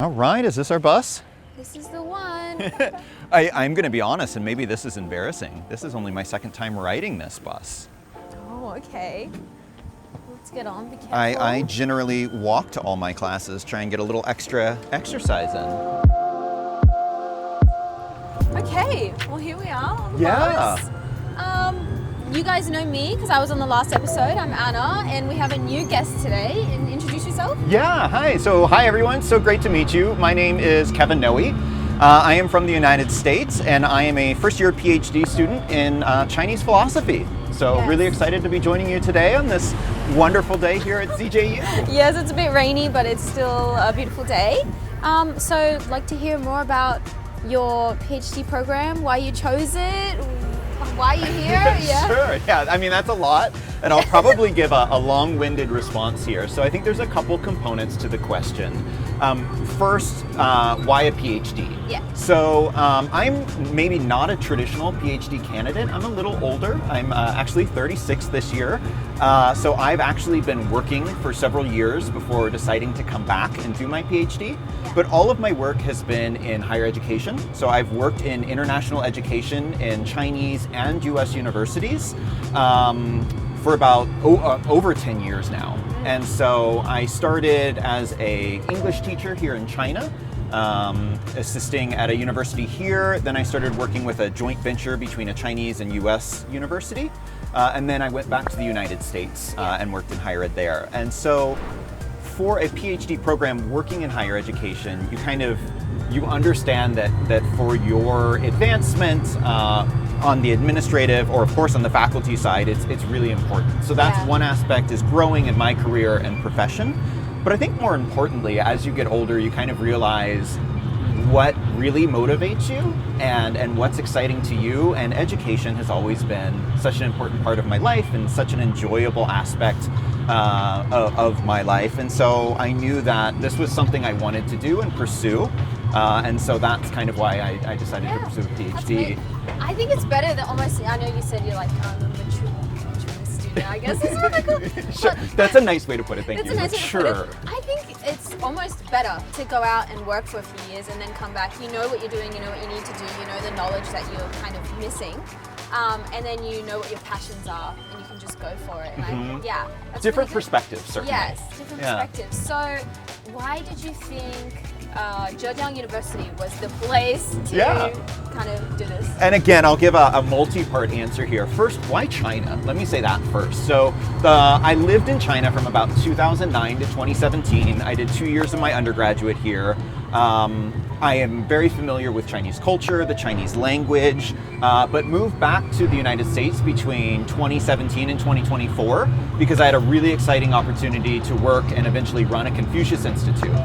All right, is this our bus? This is the one. I'm going to be honest, and maybe this is embarrassing. This is only my second time riding this bus. Oh, okay. Let's get on. Be careful. I generally walk to all my classes, try and get a little extra exercise in. Okay, well here we are on the Yeah. bus. You guys know me because I was on the last episode. I'm Anna, and we have a new guest today. And introduce yourself. Yeah, hi. So, hi everyone. So great to meet you. My name is Kevin Noe. I am from the United States, and I am a first-year PhD student in Chinese philosophy. So, Yes. really excited to be joining you today on this wonderful day here at ZJU. Yes, it's a bit rainy, but it's still a beautiful day. So I'd like to hear more about your PhD program, why you chose it, why you're here. Yeah. Sure, yeah. I mean, that's a lot, and I'll probably give a long-winded response here. So I think there's a couple components to the question. First, why a PhD? Yeah. So I'm maybe not a traditional PhD candidate. I'm a little older. I'm actually 36 this year. So I've actually been working for several years before deciding to come back and do my PhD. But all of my work has been in higher education. So I've worked in international education in Chinese and US universities for about over 10 years now. And so I started as an English teacher here in China, assisting at a university here. Then I started working with a joint venture between a Chinese and US university. And then I went back to the United States and worked in higher ed there. And so for a PhD program working in higher education, you understand that for your advancement on the administrative, or of course on the faculty side, it's really important. So that's one aspect, is growing in my career and profession. But I think more importantly, as you get older, you kind of realize what really motivates you and what's exciting to you. And education has always been such an important part of my life and such an enjoyable aspect of my life. And so I knew that this was something I wanted to do and pursue. And so that's kind of why I decided to pursue a PhD. I think it's better that almost, I know you said you're like a mature student, I guess. Is what they call it. Sure. That's a nice way to put it, thank That's you. a nice way to Sure. put it. I think it's almost better to go out and work for a few years and then come back. You know what you're doing, you know what you need to do, you know the knowledge that you're kind of missing. And then you know what your passions are, and you can just go for it. And that's Different really good. perspectives, certainly. Yes, different perspectives. So, why did you think Zhejiang University was the place to kind of do this? And again, I'll give a multi-part answer here. First, why China? Let me say that first. So I lived in China from about 2009 to 2017. I did 2 years of my undergraduate here. I am very familiar with Chinese culture, the Chinese language, but moved back to the United States between 2017 and 2024 because I had a really exciting opportunity to work and eventually run a Confucius Institute.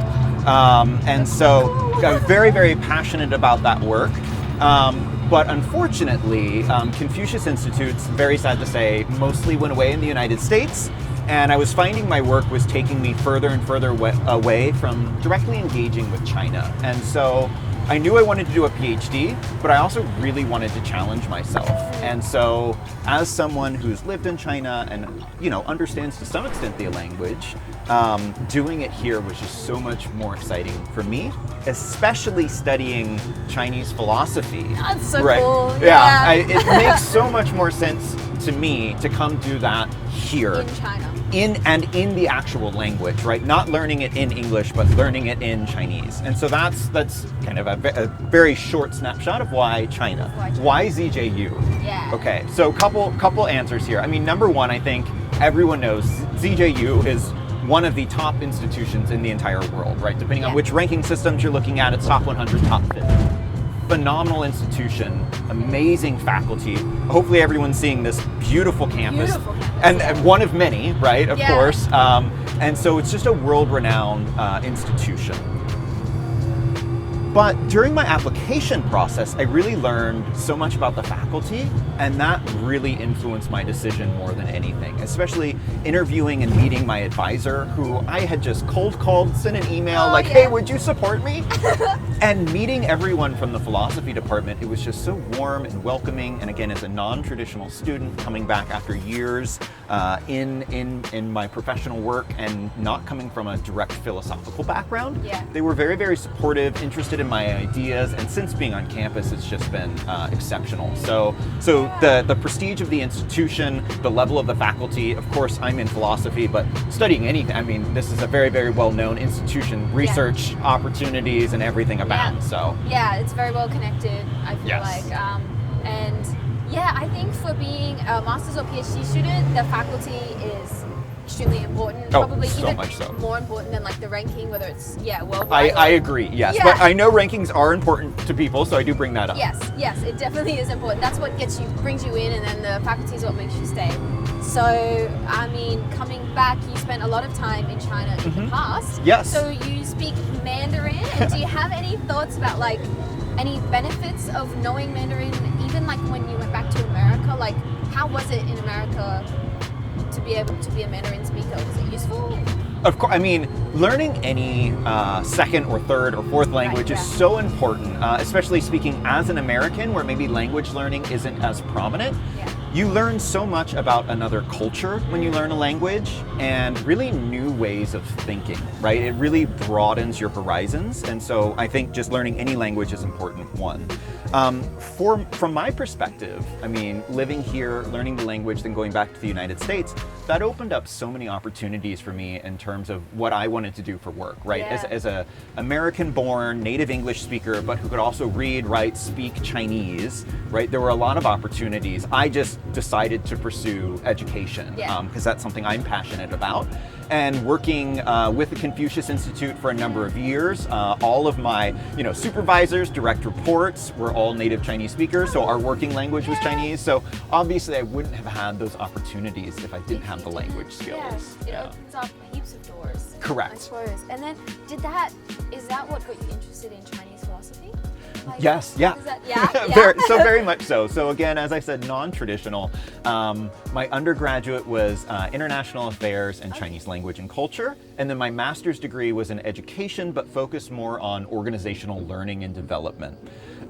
And so I was very, very passionate about that work. But unfortunately, Confucius Institutes, very sad to say, mostly went away in the United States. And I was finding my work was taking me further and further away from directly engaging with China. And so I knew I wanted to do a PhD, but I also really wanted to challenge myself. And so as someone who's lived in China and understands to some extent the language, doing it here was just so much more exciting for me, especially studying Chinese philosophy. That's so right? cool. Yeah, it makes so much more sense to me to come do that here. In China. In the actual language, right? Not learning it in English, but learning it in Chinese. And so that's kind of a very short snapshot of why China. Why ZJU? Yeah. Okay, so couple answers here. I mean, number one, I think everyone knows ZJU is one of the top institutions in the entire world, right? Depending on which ranking systems you're looking at, it's top 100, top 50. Phenomenal institution, amazing faculty. Hopefully everyone's seeing this beautiful campus. And one of many, right, of course. And so it's just a world-renowned institution. But during my application process, I really learned so much about the faculty, and that really influenced my decision more than anything, especially interviewing and meeting my advisor, who I had just cold called, sent an email like, hey, would you support me? And meeting everyone from the philosophy department, it was just so warm and welcoming. And again, as a non-traditional student coming back after years in my professional work and not coming from a direct philosophical background, they were very, very supportive, interested in my ideas, and since being on campus, it's just been exceptional. So the prestige of the institution, the level of the faculty, of course, I'm in philosophy, but studying anything, I mean, this is a very, very well-known institution, research opportunities and everything abound, so. Yeah, it's very well connected, I feel like. And yeah, I think for being a master's or PhD student, the faculty is extremely important. Probably so even much so. More important than like the ranking, whether it's worldwide. I agree, yes. But I know rankings are important to people, so I do bring that up. Yes, it definitely is important. That's what brings you in, and then the faculty is what makes you stay. So, I mean, coming back, you spent a lot of time in China in the past. Yes. So you speak Mandarin, and do you have any thoughts about like any benefits of knowing Mandarin, even like when you went back to America? Like, how was it in America to be able to be a Mandarin speaker? Was it useful? Of course, I mean, learning any second or third or fourth language is so important, especially speaking as an American where maybe language learning isn't as prominent. You learn so much about another culture when you learn a language, and really new ways of thinking, right? It really broadens your horizons, and so I think just learning any language is important, one. From my perspective, I mean, living here, learning the language, then going back to the United States, that opened up so many opportunities for me in terms of what I wanted to do for work, right? As a American-born native English speaker, but who could also read, write, speak Chinese, right? There were a lot of opportunities. I just decided to pursue education because that's something I'm passionate about. And working with the Confucius Institute for a number of years, all of my supervisors, direct reports were all native Chinese speakers, so our working language was Chinese. So obviously I wouldn't have had those opportunities if I didn't have the language skills. It opens up heaps of doors. Correct. I suppose. And then is that what got you interested in Chinese philosophy? Like, yes, yeah. Is that, very much so. So again, as I said, non-traditional. My undergraduate was International Affairs and Chinese Language and Culture, and then my master's degree was in education, but focused more on organizational learning and development.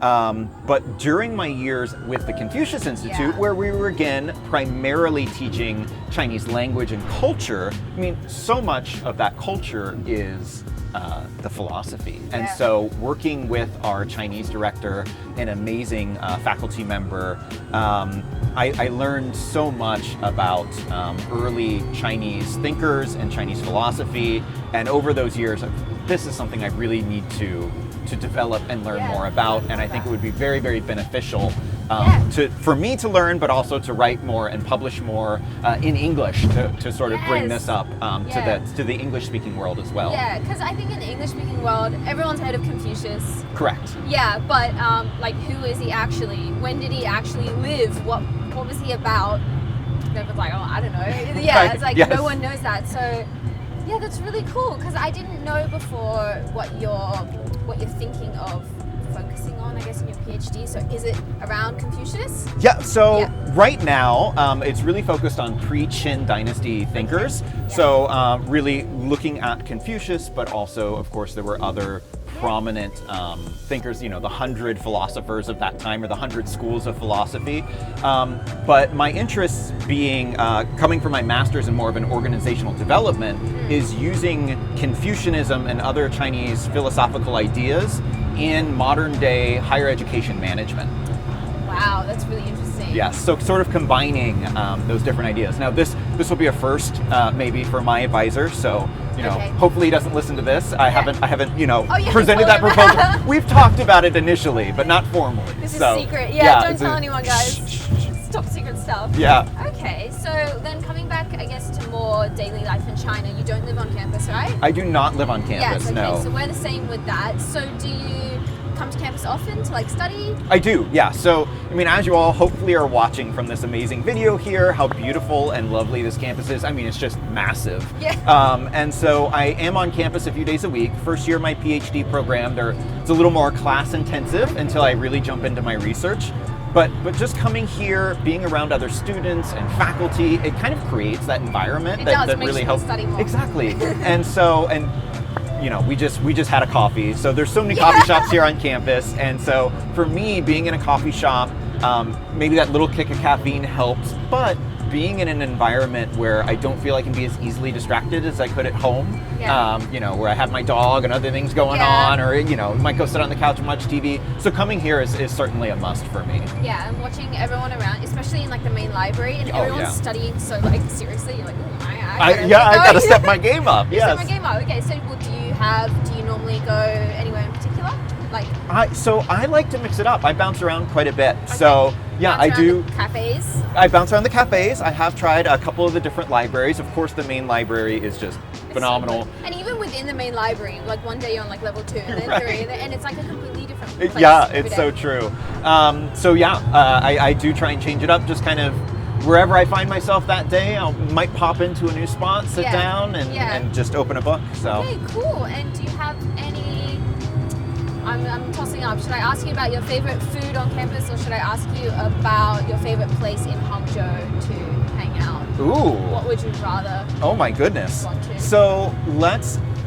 But during my years with the Confucius Institute, where we were again primarily teaching Chinese language and culture, I mean, so much of that culture is the philosophy. And so working with our Chinese director, an amazing faculty member, I learned so much about early Chinese thinkers and Chinese philosophy. And over those years, this is something I really need to develop and learn more about. And I think it would be very, very beneficial for me to learn, but also to write more and publish more in English to sort of bring this up to the English-speaking world as well. Yeah, because I think in the English-speaking world, everyone's heard of Confucius. Correct. Yeah, but like, who is he actually? When did he actually live? What was he about? Everyone's like, oh, I don't know. Yeah, it's like no one knows that. So yeah, that's really cool, because I didn't know before what you're thinking of focusing on, I guess, in your PhD. So is it around Confucius? Yeah, so right now it's really focused on pre-Qin dynasty thinkers. So really looking at Confucius, but also, of course, there were other prominent thinkers, the 100 philosophers of that time, or the 100 schools of philosophy. But my interests being, coming from my master's in more of an organizational development, is using Confucianism and other Chinese philosophical ideas in modern day higher education management. Wow, that's really interesting. Yes, so sort of combining those different ideas. Now this will be a first maybe for my advisor, so hopefully he doesn't listen to this. I haven't presented that proposal. We've talked about it initially, but not formally. This is secret. Don't tell anyone, guys. Top secret stuff. Yeah. Okay, so then coming back, I guess, to more daily life in China, you don't live on campus, right? I do not live on campus, okay, no. So we're the same with that. So do you come to campus often to like study? I do, yeah. So, I mean, as you all hopefully are watching from this amazing video here, how beautiful and lovely this campus is. I mean, it's just massive. Yeah. And so I am on campus a few days a week. First year of my PhD program, it's a little more class intensive until I really jump into my research. But just coming here, being around other students and faculty, it kind of creates that environment that makes really you helps. study more. Exactly. and you know, we just had a coffee. So there's so many coffee shops here on campus, and so for me, being in a coffee shop, maybe that little kick of caffeine helps, but being in an environment where I don't feel I can be as easily distracted as I could at home, you know, where I have my dog and other things going on, or, you know, might go sit on the couch and watch TV. So coming here is certainly a must for me. Yeah, and watching everyone around, especially in like the main library, and everyone's studying so like seriously, you're like, ooh, I gotta step my game up. Yes. Step my game up. Okay, so do you normally go anywhere in particular? Like, so I like to mix it up. I bounce around quite a bit. Okay. So yeah, I do. Cafes. I bounce around the cafes. I have tried a couple of the different libraries. Of course, the main library is just phenomenal. So and even within the main library, like one day you're on like level 2 and then 3, and it's like a completely different place. Yeah, it's so true. So yeah, I do try and change it up. Just kind of wherever I find myself that day, I might pop into a new spot, sit down, and just open a book. So. Okay, cool. And do you have any? I'm tossing up. Should I ask you about your favorite food on campus, or should I ask you about your favorite place in Hangzhou to hang out? Ooh. What would you rather? Oh my goodness. Want to? So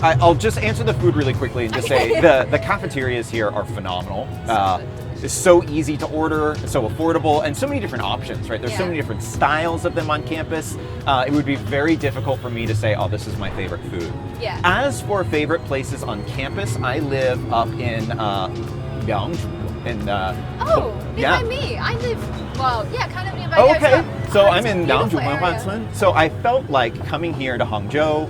I'll just answer the food really quickly and just say the cafeterias here are phenomenal. It's so easy to order, so affordable, and so many different options, right? There's so many different styles of them on campus. It would be very difficult for me to say, oh, this is my favorite food. Yeah. As for favorite places on campus, I live up in Liangzhu. Nearby me. I live, kind of nearby there. there. Okay, so I'm in Liangzhu, Wenhuancun. So I felt like coming here to Hangzhou,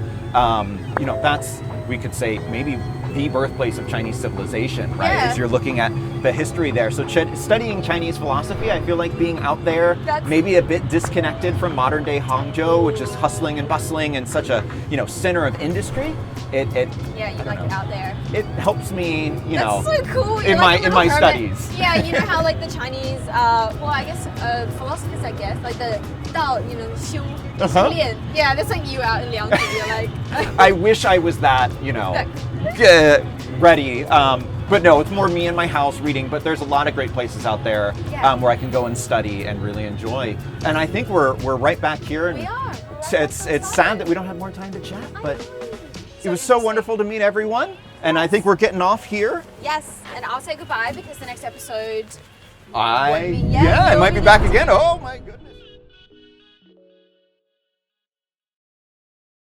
you know, that's, we could say, maybe the birthplace of Chinese civilization, right? As you're looking at the history there. So studying Chinese philosophy, I feel like being out there, maybe a bit disconnected from modern day Hangzhou, which is hustling and bustling and such a, you know, center of industry. You like it out there. It helps me, you know, so cool. in my studies. Yeah, you know how like the Chinese, I guess philosophers, I guess, like the Dao, you know, 修 炼. Yeah, that's like you out in Liangzhu. You're like. I wish I was that, you know, ready. But no, it's more me in my house reading, but there's a lot of great places out there where I can go and study and really enjoy. And I think we're right back here. And we are. It's sad that we don't have more time to chat, but it was so wonderful to meet everyone. And I think we're getting off here. Yes, and I'll say goodbye because the next episode. I might be back again. Oh my goodness.